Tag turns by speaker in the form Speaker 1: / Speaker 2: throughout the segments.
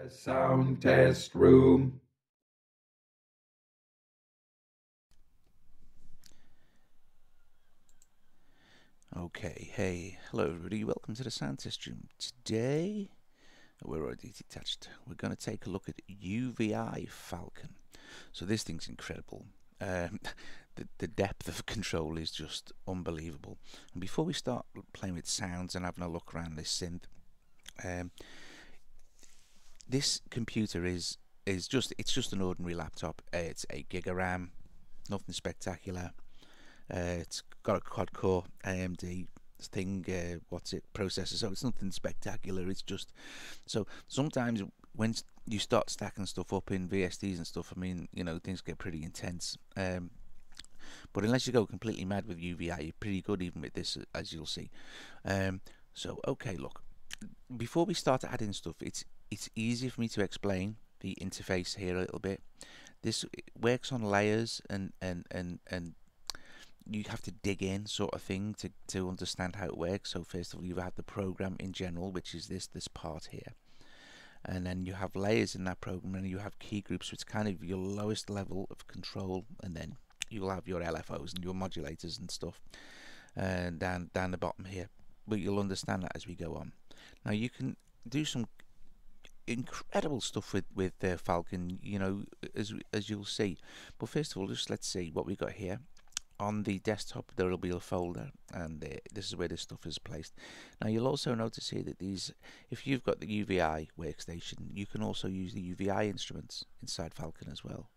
Speaker 1: The sound test room.
Speaker 2: Okay, hey, hello everybody, welcome to the sound test room. Today, we're already detached. We're going to take a look at UVI Falcon. So this thing's incredible. The depth of control is just unbelievable. And before we start playing with sounds and having a look around this synth, this computer is just an ordinary laptop. It's 8 GB RAM, nothing spectacular. It's got a quad-core AMD thing, processor, so it's nothing spectacular. It's just, so sometimes when you start stacking stuff up in VSTs and stuff, I mean, you know, things get pretty intense. But unless you go completely mad with UVI, you're pretty good even with this, as you'll see. So okay, look, before we start adding stuff, it's easy for me to explain the interface here a little bit. This works on layers, and you have to dig in, sort of thing, to understand how it works. So first of all, you have the program in general, which is this part here, and then you have layers in that program, and you have key groups, which is kind of your lowest level of control, and then you'll have your LFOs and your modulators and stuff down the bottom here. But you'll understand that as we go on. Now you can do some incredible stuff with Falcon, you know, as you'll see. But first of all, just let's see what we got here. On the desktop there will be a folder, and this is where this stuff is placed. Now you'll also notice here that these, if you've got the UVI workstation, you can also use the UVI instruments inside Falcon as well.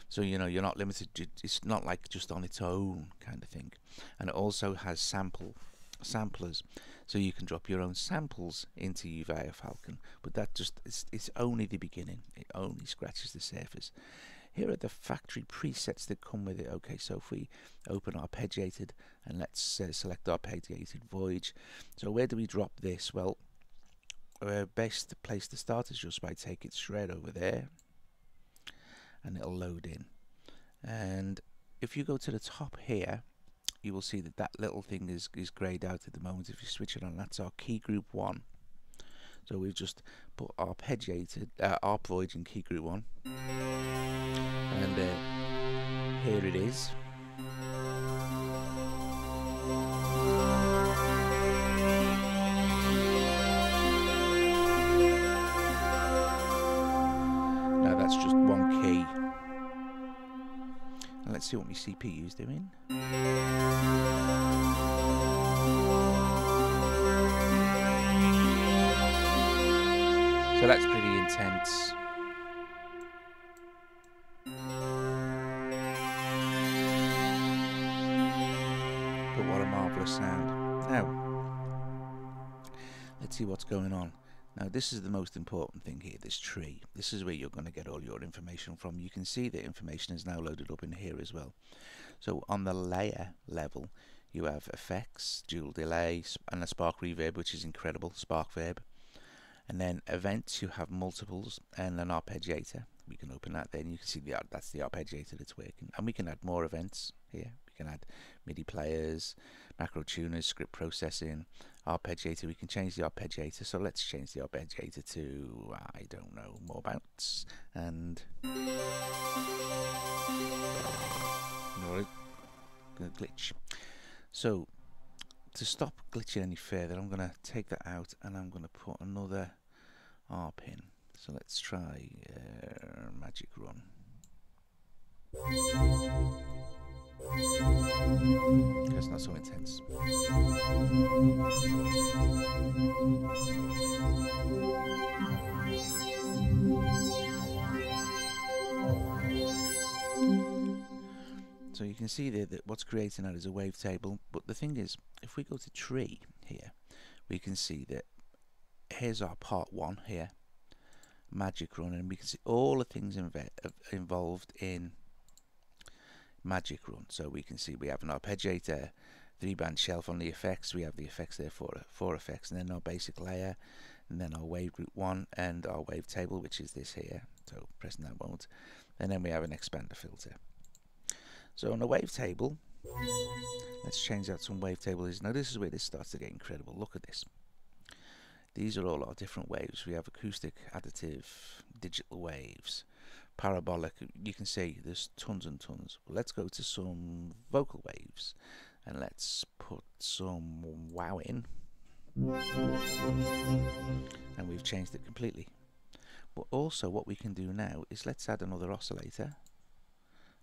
Speaker 2: So you know, you're not limited, it's not like just on its own kind of thing. And it also has samplers, so you can drop your own samples into UVI Falcon, but that just it's only the beginning. It only scratches the surface. Here are the factory presets that come with it. Okay, so if we open arpeggiated, and let's select arpeggiated voyage. So where do we drop this? Well, best place to start is just by take its shred over there, and it'll load in. And if you go to the top here, you will see that that little thing is grayed out at the moment. If you switch it on, that's our key group 1. So we've just put arpeggiated, arp voyage in key group 1. And here it is. Now that's just one key. And let's see what my CPU is doing. So that's pretty intense. But what a marvellous sound. Now, let's see what's going on. Now this is the most important thing here, this tree. This is where you're going to get all your information from. You can see the information is now loaded up in here as well. So on the layer level, you have effects, dual delay, and a spark reverb, which is incredible, spark verb. And then events, you have multiples and an arpeggiator. We can open that there, and you can see that's the arpeggiator that's working. And we can add more events here. We can add MIDI players, macro tuners, script processing, arpeggiator. We can change the arpeggiator. So let's change the arpeggiator to, I don't know, more bounce. And no, gonna glitch. So to stop glitching any further, I'm gonna take that out, and I'm gonna put another ARP in. So let's try Magic Run. It's not so intense. So you can see there that what's creating that is a wavetable. But the thing is, if we go to tree here, we can see that here's our part 1 here, Magic Run, and we can see all the things involved in Magic Run. So we can see we have an arpeggiator, 3-band shelf on the effects. We have the effects there for 4 effects, and then our basic layer, and then our wave group 1, and our wavetable, which is this here. So pressing that won't. And then we have an expander filter. So on a wavetable, let's change out some wavetables. Now this is where this starts to get incredible. Look at this. These are all our different waves. We have acoustic, additive, digital waves, parabolic. You can see there's tons and tons. Let's go to some vocal waves and let's put some wow in. And we've changed it completely. But also what we can do now is let's add another oscillator.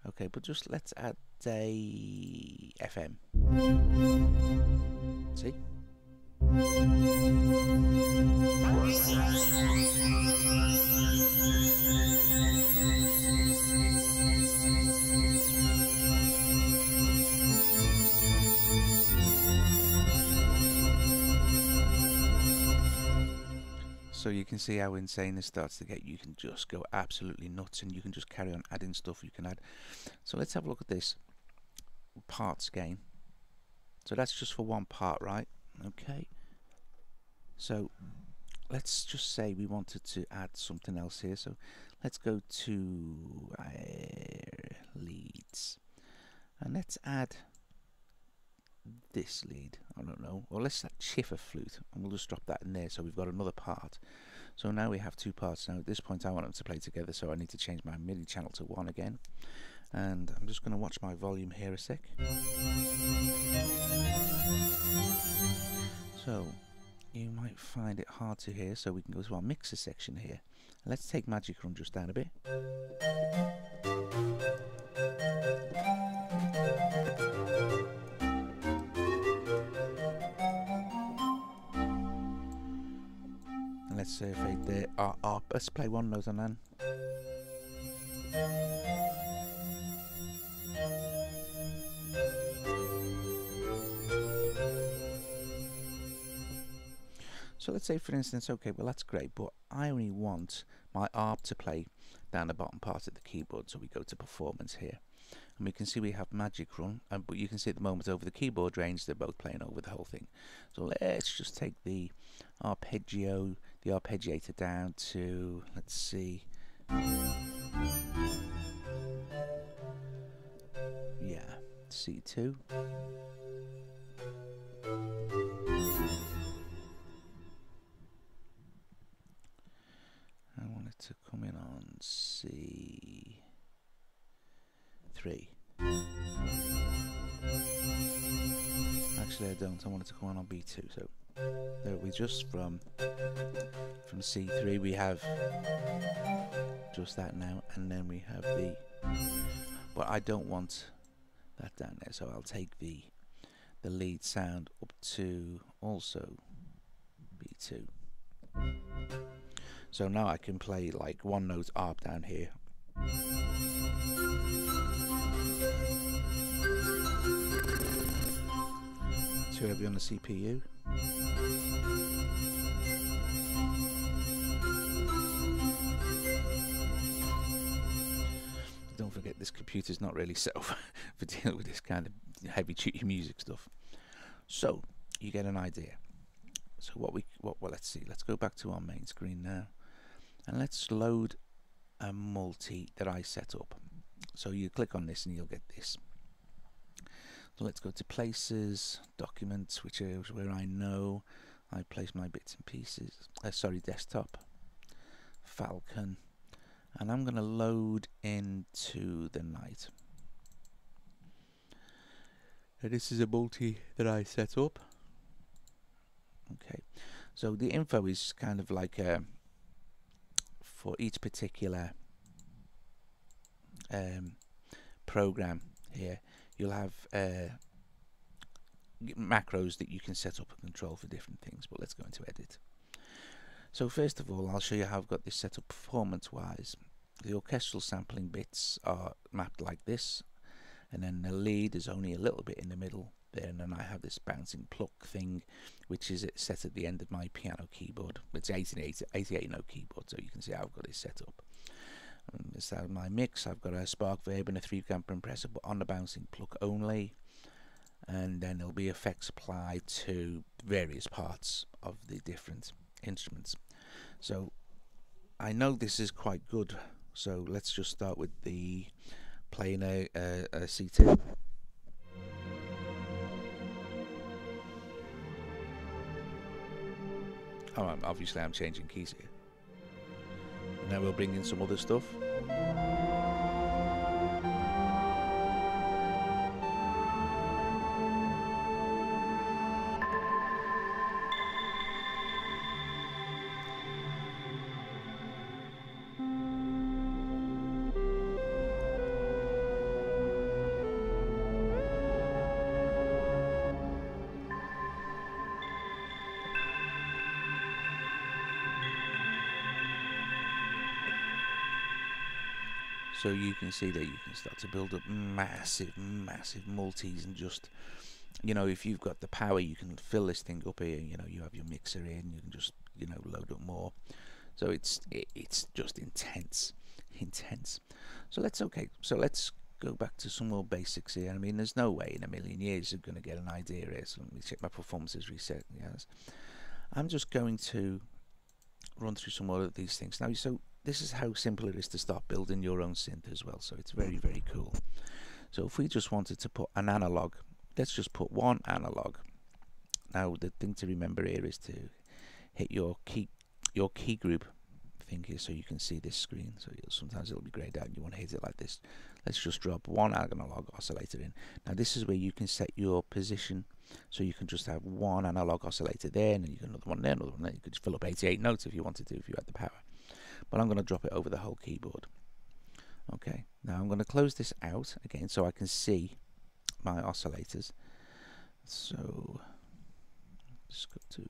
Speaker 2: Okay, but just let's add a FM. See? So you can see how insane this starts to get. You can just go absolutely nuts and you can just carry on adding stuff you can add. So let's have a look at this parts gain. So that's just for one part, right? Okay. So let's just say we wanted to add something else here. So let's go to leads and let's add this lead. I don't know, or let's add chiffer flute and we'll just drop that in there, so we've got another part. So now we have two parts. Now at this point I want them to play together, so I need to change my MIDI channel to 1 again, and I'm just going to watch my volume here a sec. So you might find it hard to hear, so we can go to our mixer section here. Let's take Magic Run just down a bit. And let's fade there. Let's play one note on that. So let's say, for instance, okay, well that's great, but I only want my ARP to play down the bottom part of the keyboard. So we go to Performance here, and we can see we have Magic Run, but you can see at the moment over the keyboard range they're both playing over the whole thing. So let's just take the arpeggiator down to, let's see, yeah, C2. I want it to come in on C3. Actually I don't, I want it to come on B2, so there we just from C3 we have just that now, and then we have the, but I don't want that down there, so I'll take the lead sound up to also B2. So now I can play like one note ARP down here. Too heavy on the CPU. Don't forget, this computer's not really set up for dealing with this kind of heavy duty music stuff. So you get an idea. So well, let's see. Let's go back to our main screen now, and let's load a multi that I set up. So you click on this and you'll get this. So let's go to Places, Documents, which is where I know I place my bits and pieces. Desktop, Falcon, and I'm going to load into the night. And this is a multi that I set up. Okay, so the info is kind of like for each particular program here, you'll have macros that you can set up and control for different things, but let's go into edit. So first of all, I'll show you how I've got this set up performance wise. The orchestral sampling bits are mapped like this, and then the lead is only a little bit in the middle there, and then I have this bouncing pluck thing which is set at the end of my piano keyboard. It's 88 note keyboard, so you can see how I've got it set up. This is my mix. I've got a spark verb and a 3-cam compressor, but on the bouncing pluck only, and then there'll be effects applied to various parts of the different instruments. So I know this is quite good, so let's just start with the playing a C2. Obviously I'm changing keys here. And now we'll bring in some other stuff. So you can see that you can start to build up massive multis, and just, you know, if you've got the power, you can fill this thing up here. You know, you have your mixer in, you can just, you know, load up more. So it's just intense. So let's go back to some more basics here. I mean, there's no way in a million years you're going to get an idea here. So let me check my performances reset. Yes, I'm just going to run through some more of these things now. So this is how simple it is to start building your own synth as well. So it's very cool. So if we just wanted to put an analog, let's just put one analog. Now the thing to remember here is to hit your key group thing here, so you can see this screen. So sometimes it'll be grayed out and you want to hit it like this. Let's just drop one analog oscillator in. Now this is where you can set your position, so you can just have one analog oscillator there, and then you can another one there, another one there. You could just fill up 88 notes if you wanted to, if you had the power. But I'm going to drop it over the whole keyboard. Okay, now I'm going to close this out again so I can see my oscillators. So just go to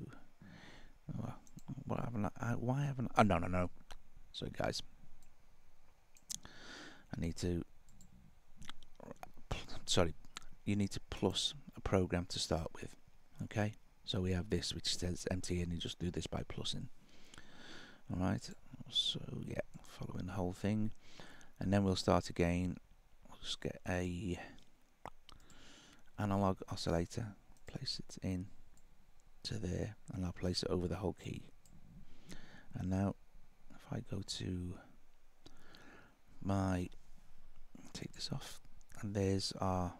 Speaker 2: why haven't I, oh no, sorry guys, you need to plus a program to start with. Okay, so we have this which says empty, and you just do this by plussing. Alright, so yeah, following the whole thing, and then we'll start again. We'll just get a analog oscillator, place it in to there, and I'll place it over the whole key. And now if I go to my, take this off, and there's our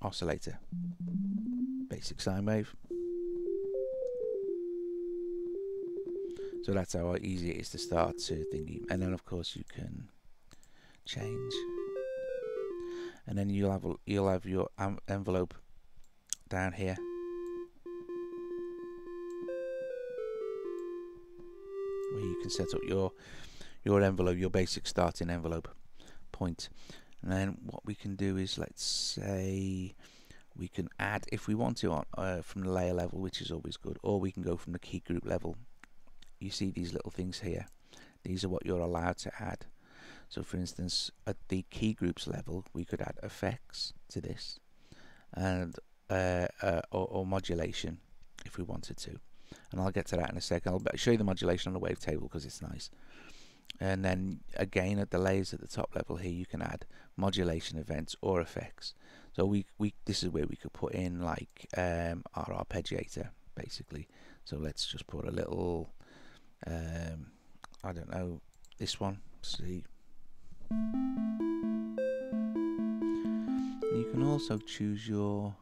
Speaker 2: oscillator, basic sine wave. So that's how easy it is to start to thingy. And then of course you can change, and then you'll have your envelope down here. Where you can set up your envelope, your basic starting envelope point. And then what we can do is, let's say we can add, if we want to, on from the layer level, which is always good, or we can go from the key group level. You see these little things here, these are what you're allowed to add. So for instance, at the key groups level, we could add effects to this, and or modulation if we wanted to. And I'll get to that in a second. I'll show you the modulation on the wavetable because it's nice. And then again, at the layers at the top level here, you can add modulation events or effects. So this is where we could put in like our arpeggiator basically. So let's just put a little I don't know, this one, see. You can also choose your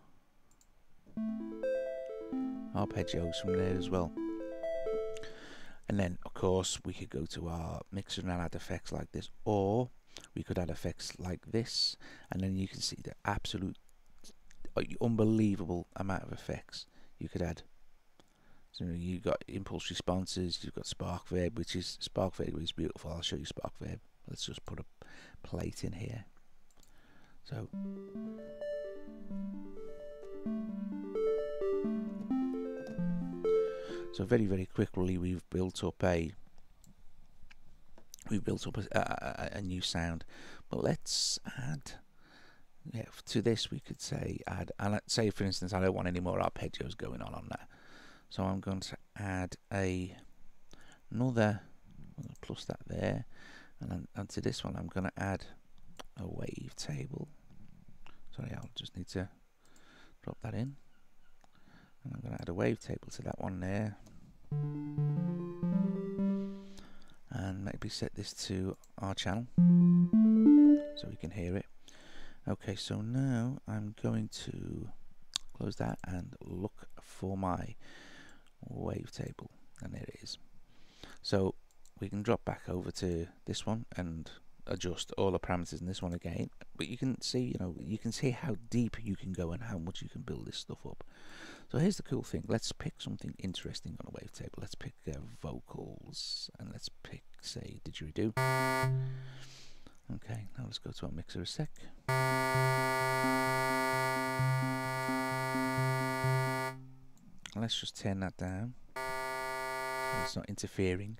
Speaker 2: arpeggios from there as well. And then of course we could go to our mixer and add effects like this, or we could add effects like this, and then you can see the absolute unbelievable amount of effects you could add. So you've got impulse responses, you've got spark verb, which is beautiful. I'll show you spark verb. Let's just put a plate in here. So very quickly we've built up a new sound. But let's add, to this we could say add, and let's say for instance I don't want any more arpeggios going on that. So I'm going to add another, plus that there, and to this one I'm going to add a wavetable. Sorry, I'll just need to drop that in. And I'm going to add a wavetable to that one there. And maybe set this to our channel so we can hear it. Okay, so now I'm going to close that and look for my wavetable. and there it is. So we can drop back over to this one and adjust all the parameters in this one again, but you can see, you know, you can see how deep you can go and how much you can build this stuff up. So here's the cool thing. Let's pick something interesting on a wavetable. Let's pick vocals, and let's pick, say, didgeridoo. Okay, now let's go to our mixer a sec. Let's just turn that down. It's not interfering.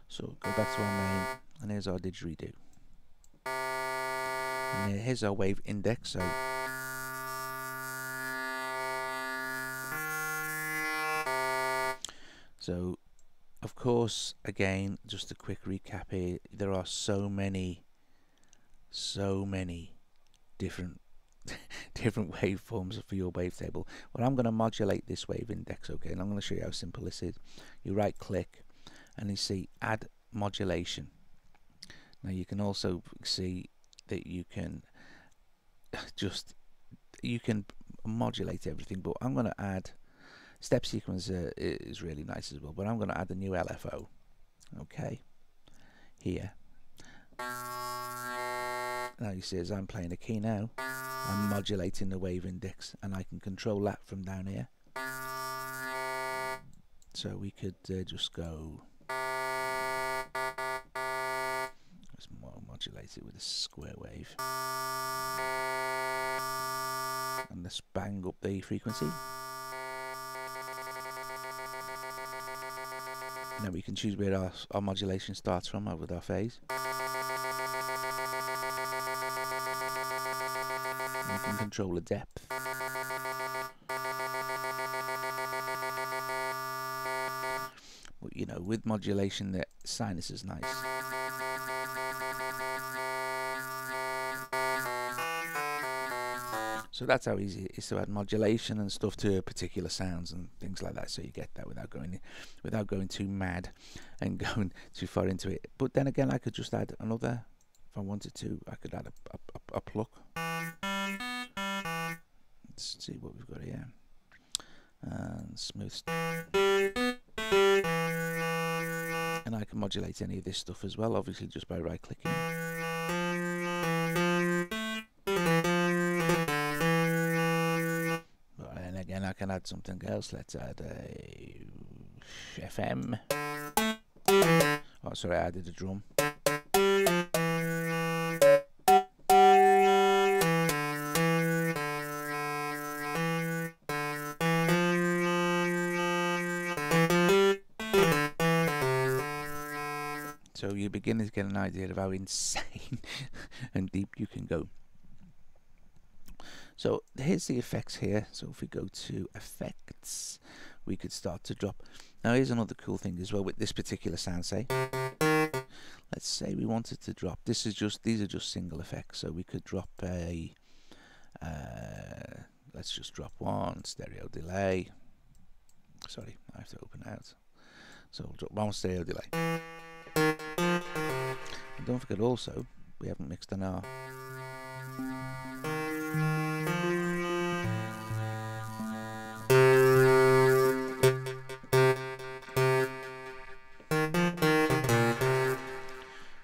Speaker 2: So go back to our main, and here's our didgeridoo. And here's our wave index. So of course, again, just a quick recap here, there are so many different different waveforms for your wavetable. Well, I'm going to modulate this wave index, okay, and I'm going to show you how simple this is. You right click and you see add modulation. Now you can also see that you can modulate everything, but I'm going to add step sequence is really nice as well, but I'm going to add a new LFO, okay, here. Now you see as I'm playing a key now, I'm modulating the wave index, and I can control that from down here. So we could just go, let's modulate it with a square wave, and let's bang up the frequency. Now we can choose where our modulation starts from with our phase. We can control the depth. But you know, with modulation, the sinus is nice. So that's how easy it is to add modulation and stuff to particular sounds and things like that. So you get that without going too mad and going too far into it. But then again, I could just add another. If I wanted to, I could add a pluck. Let's see what we've got here. And smooth. And I can modulate any of this stuff as well, obviously just by right clicking. And again, I can add something else. Let's add a FM. Oh, sorry, I added a drum. So you're beginning to get an idea of how insane and deep you can go. So here's the effects here. So if we go to effects, we could start to drop. Now here's another cool thing as well with this particular sound. Say, let's say we wanted to drop. These are just single effects. So we could drop a. Let's just drop one stereo delay. Sorry, I have to open out. So we'll drop one stereo delay. And don't forget also, we haven't mixed an R.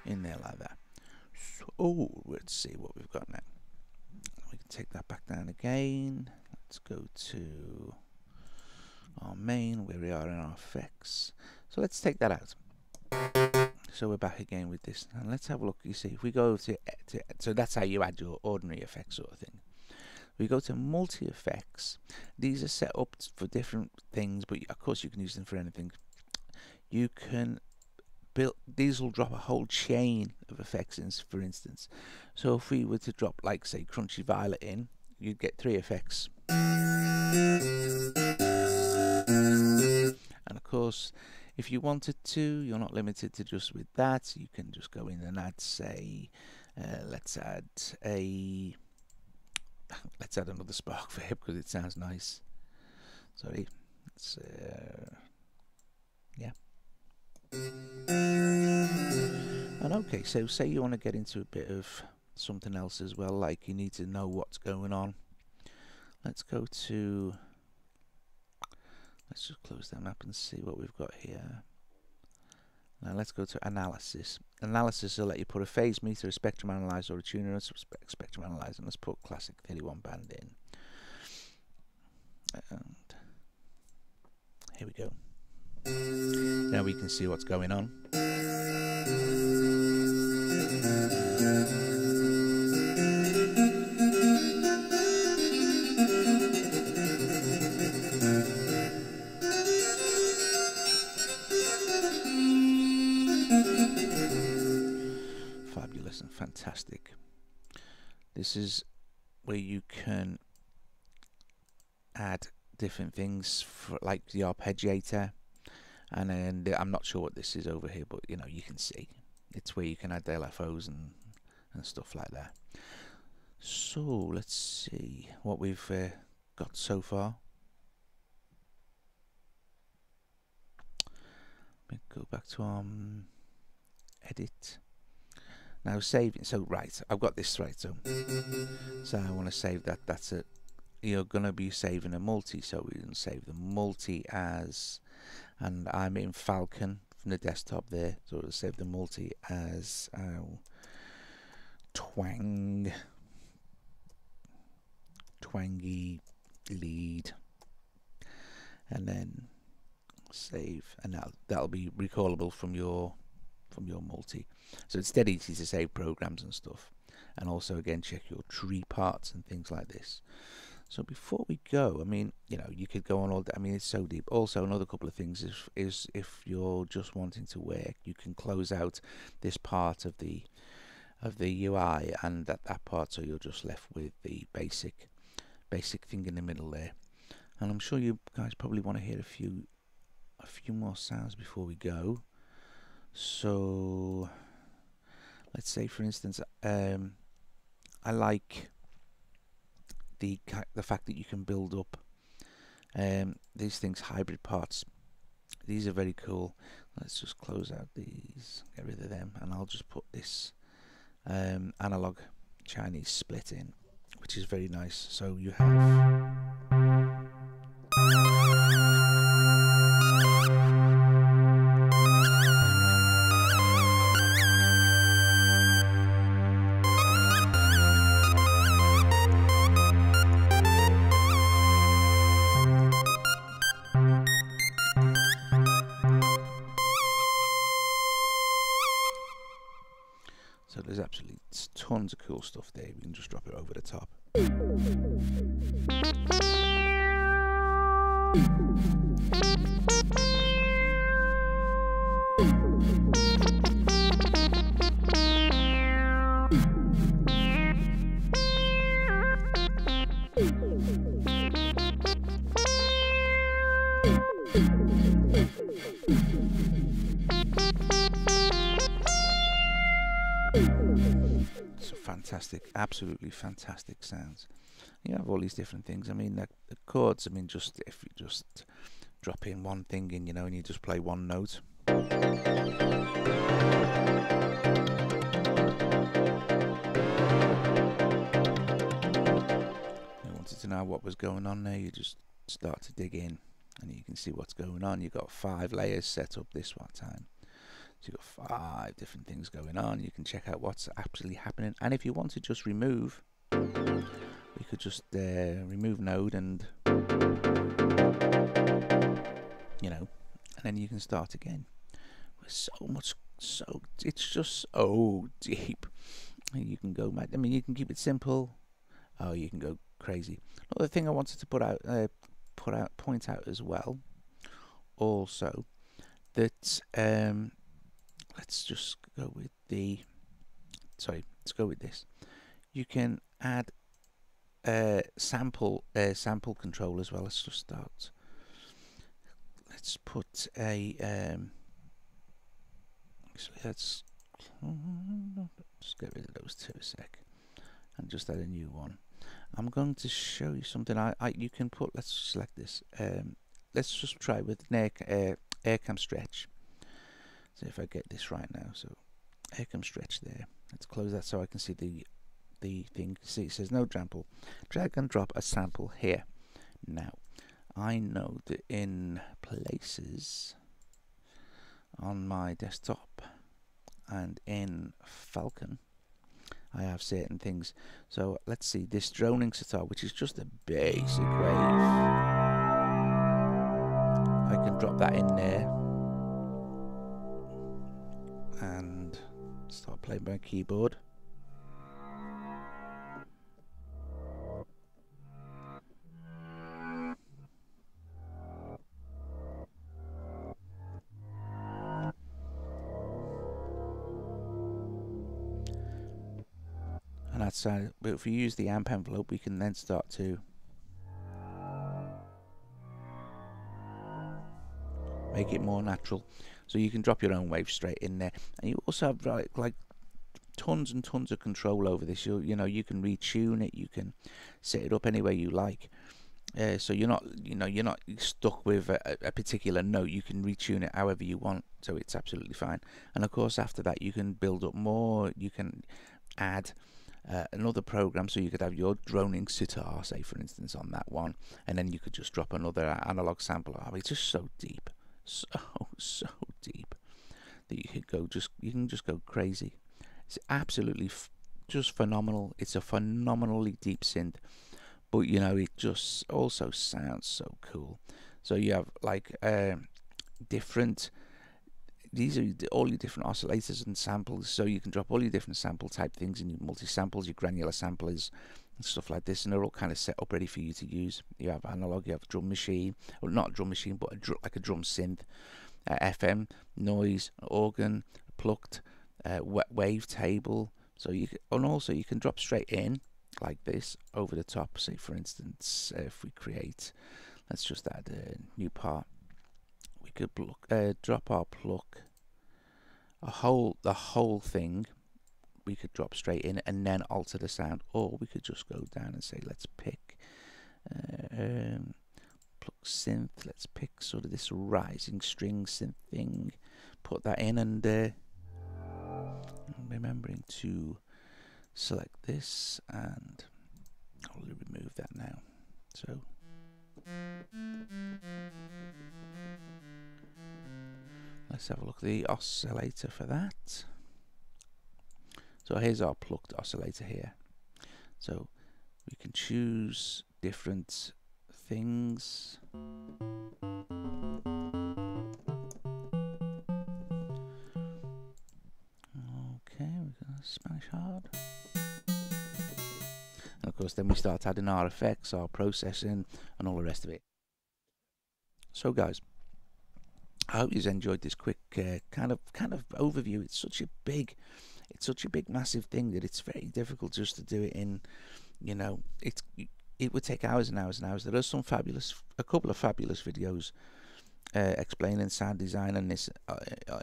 Speaker 2: In there like that. So, let's see what we've got now. We can take that back down again. Let's go to our main, where we are in our effects. So let's take that out. So we're back again with this, and let's have a look. You see, if we go to so that's how you add your ordinary effects sort of thing. We go to multi effects. These are set up for different things, but of course you can use them for anything. You can build, these will drop a whole chain of effects in, for instance. So if we were to drop, like say, Crunchy Violet in, you'd get 3 effects. And of course, if you wanted to, you're not limited to just with that. You can just go in and add, say, let's add another spark for hip because it sounds nice. Sorry, it's yeah. And okay, so say you want to get into a bit of something else as well, like you need to know what's going on. Let's go to Let's just close that map and see what we've got here. Now let's go to analysis. Analysis will let you put a phase meter, a spectrum analyzer, or a tuner. Spectrum analyzer, and let's put classic 31 band in. And here we go. Now we can see what's going on. Fabulous and fantastic. This is where you can add different things for, like the arpeggiator, and then I'm not sure what this is over here, but you know, you can see it's where you can add the LFOs and stuff like that. So let's see what we've got so far. Let me go back to edit. Now saving. So right, I've got this right. So I want to save that. That's it. You're gonna be saving a multi, so we can save the multi as, and I'm in Falcon from the desktop there, so we'll save the multi as twangy lead, and then save, and that'll be recallable from your multi. So it's dead easy to save programs and stuff, and also again check your tree parts and things like this. So before we go, I mean, you know, you could go on all day. I mean, it's so deep. Also, another couple of things is if you're just wanting to work, you can close out this part of the UI and that part, so you're just left with the basic thing in the middle there. And I'm sure you guys probably want to hear a few more sounds before we go. So let's say, for instance, I like the fact that you can build up these things, hybrid parts. These are very cool. Let's just close out these, get rid of them, and I'll just put this analog Chinese split in, which is very nice. So you have there's absolutely tons of cool stuff there. We can just drop it over the top. Fantastic, absolutely fantastic sounds. You have all these different things. I mean, the chords, I mean, just if you just drop in one thing in, you know, and you just play one note. You wanted to know what was going on there, you just start to dig in and you can see what's going on. You've got 5 layers set up this one time. So you've got 5 different things going on. You can check out what's actually happening. And if you want to just remove, we could just remove node and, you know, and then you can start again. It's just so deep. And you can go mad. I mean, you can keep it simple. Oh, you can go crazy. Another thing I wanted to point out as well, also, that let's just go with let's go with this. You can add sample control as well. Let's just start. Let's put a actually let's just get rid of those 2 a sec and just add a new one. I'm going to show you something. You can put, let's select this. Let's just try with an air cam stretch. So if I get this right now, so air cam stretch there. Let's close that so I can see the thing. See, it says no sample. Drag and drop a sample here. Now, I know that in places on my desktop and in Falcon I have certain things. So let's see, this droning sitar, which is just a basic wave, I can drop that in there and start playing by keyboard. And that's but if we use the amp envelope, we can then start to make it more natural. So you can drop your own wave straight in there, and you also have like tons and tons of control over this. You know, you can retune it, you can set it up any way you like. So you're not stuck with a particular note. You can retune it however you want, so it's absolutely fine. And of course, after that, you can build up more. You can add another program, so you could have your droning sitar, say for instance, on that one, and then you could just drop another analog sample. Oh, it's just so deep, so deep that you can just go crazy. It's absolutely just phenomenal. It's a phenomenally deep synth, but you know, it just also sounds so cool. So you have like different, these are all your different oscillators and samples, so you can drop all your different sample type things in your multi-samples, your granular samplers and stuff like this, and they're all kind of set up ready for you to use. You have analog, you have a drum machine, well, not a drum machine, but like a drum synth, FM, noise, organ, plucked, wavetable. So you can, and also you can drop straight in like this over the top. Say for instance, if we create, let's just add a new part. We could drop our pluck, the whole thing. We could drop straight in and then alter the sound, or we could just go down and say, let's pick pluck synth. Let's pick sort of this rising string synth thing, put that in, and remembering to select this, and I'll remove that now. So let's have a look at the oscillator for that. So here's our plucked oscillator here. So we can choose different things. Okay, we've got Spanish hard. And of course then we start adding our effects, our processing and all the rest of it. So guys, I hope you've enjoyed this quick kind of overview. It's such a big massive thing that it's very difficult just to do it in, you know, it would take hours and hours and hours. There are a couple of fabulous videos explaining sound design and this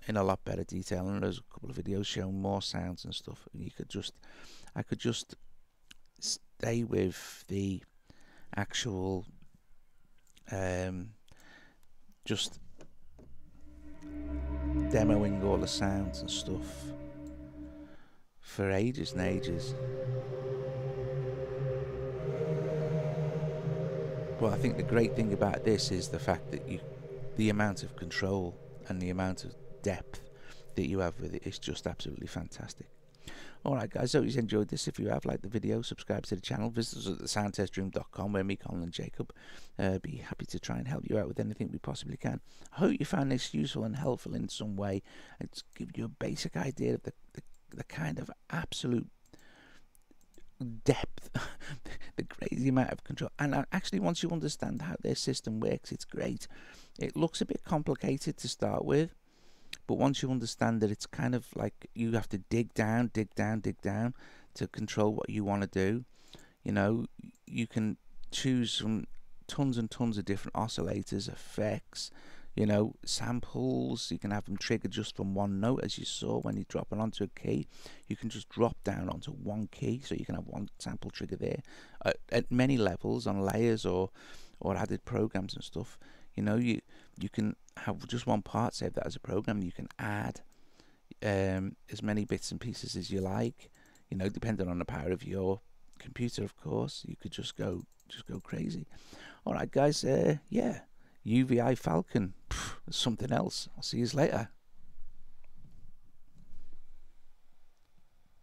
Speaker 2: in a lot better detail, and there's a couple of videos showing more sounds and stuff. I could just stay with the actual just demoing all the sounds and stuff for ages and ages. But I think the great thing about this is the fact that the amount of control and the amount of depth that you have with it is just absolutely fantastic. Alright guys, hope you enjoyed this. If you have liked the video, subscribe to the channel, visit us at thesoundtestroom.com, where me, Colin and Jacob be happy to try and help you out with anything we possibly can. I hope you found this useful and helpful in some way. It's give you a basic idea of the kind of absolute depth, the crazy amount of control. And actually, once you understand how their system works, it's great. It looks a bit complicated to start with, but once you understand that it's kind of like you have to dig down to control what you want to do. You know, you can choose from tons and tons of different oscillators, effects, you know, samples. You can have them triggered just from one note, as you saw when you drop it onto a key. You can just drop down onto one key, so you can have one sample trigger there at many levels on layers or added programs and stuff. You know, you can have just one part, save that as a program. You can add as many bits and pieces as you like, you know, depending on the power of your computer, of course, you could just go crazy. All right, guys. Yeah, UVI Falcon, something else. I'll see you later.